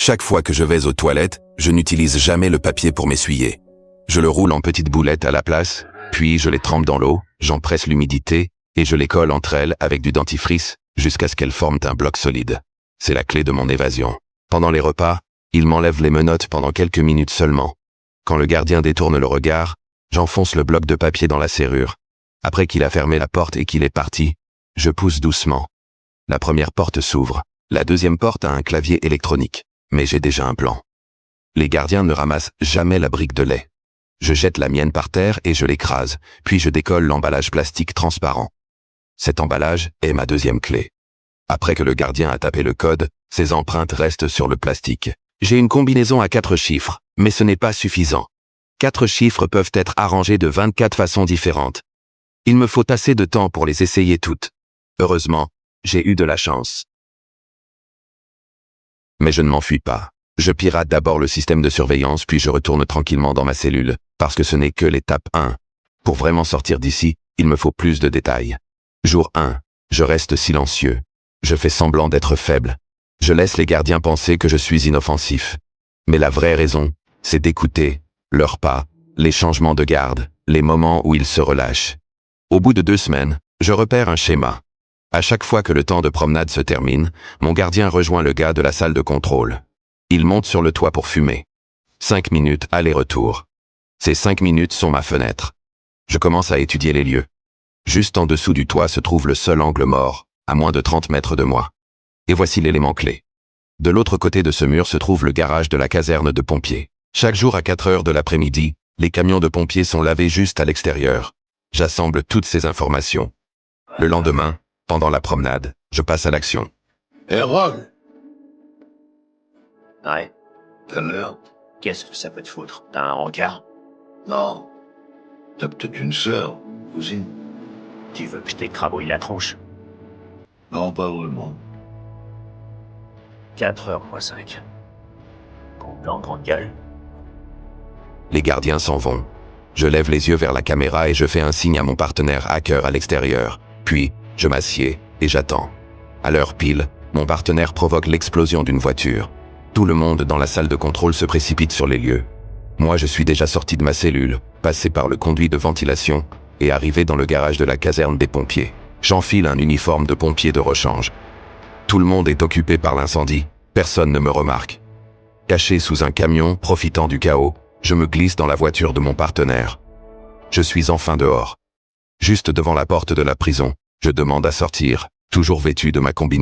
Chaque fois que je vais aux toilettes, je n'utilise jamais le papier pour m'essuyer. Je le roule en petites boulettes à la place, puis je les trempe dans l'eau, j'en presse l'humidité, et je les colle entre elles avec du dentifrice, jusqu'à ce qu'elles forment un bloc solide. C'est la clé de mon évasion. Pendant les repas, il m'enlève les menottes pendant quelques minutes seulement. Quand le gardien détourne le regard, j'enfonce le bloc de papier dans la serrure. Après qu'il a fermé la porte et qu'il est parti, je pousse doucement. La première porte s'ouvre. La deuxième porte a un clavier électronique. Mais j'ai déjà un plan. Les gardiens ne ramassent jamais la brique de lait. Je jette la mienne par terre et je l'écrase, puis je décolle l'emballage plastique transparent. Cet emballage est ma deuxième clé. Après que le gardien a tapé le code, ses empreintes restent sur le plastique. J'ai une combinaison à 4 chiffres, mais ce n'est pas suffisant. 4 chiffres peuvent être arrangés de 24 façons différentes. Il me faut assez de temps pour les essayer toutes. Heureusement, j'ai eu de la chance. Mais je ne m'enfuis pas. Je pirate d'abord le système de surveillance puis je retourne tranquillement dans ma cellule, parce que ce n'est que l'étape 1. Pour vraiment sortir d'ici, il me faut plus de détails. Jour 1. Je reste silencieux. Je fais semblant d'être faible. Je laisse les gardiens penser que je suis inoffensif. Mais la vraie raison, c'est d'écouter leurs pas, les changements de garde, les moments où ils se relâchent. Au bout de 2 semaines, je repère un schéma. À chaque fois que le temps de promenade se termine, mon gardien rejoint le gars de la salle de contrôle. Il monte sur le toit pour fumer. 5 minutes aller-retour. Ces 5 minutes sont ma fenêtre. Je commence à étudier les lieux. Juste en dessous du toit se trouve le seul angle mort, à moins de 30 mètres de moi. Et voici l'élément clé. De l'autre côté de ce mur se trouve le garage de la caserne de pompiers. Chaque jour à 4 heures de l'après-midi, les camions de pompiers sont lavés juste à l'extérieur. J'assemble toutes ces informations. Le lendemain, pendant la promenade, je passe à l'action. Hé, Rogue, Ouais, t'as l'heure? qu'est-ce que ça peut te foutre? T'as un rencard? Non. T'as peut-être une sœur, une cousine? Tu veux que je t'écrabouille la tronche? Non, pas vraiment. 4h moins 5. Complètement grande gueule. Les gardiens s'en vont. Je lève les yeux vers la caméra et je fais un signe à mon partenaire hacker à l'extérieur. Puis, je m'assieds et j'attends. À l'heure pile, mon partenaire provoque l'explosion d'une voiture. Tout le monde dans la salle de contrôle se précipite sur les lieux. Moi, je suis déjà sorti de ma cellule, passé par le conduit de ventilation et arrivé dans le garage de la caserne des pompiers. J'enfile un uniforme de pompier de rechange. Tout le monde est occupé par l'incendie. Personne ne me remarque. Caché sous un camion, profitant du chaos, je me glisse dans la voiture de mon partenaire. Je suis enfin dehors. Juste devant la porte de la prison, je demande à sortir, toujours vêtu de ma combinaison.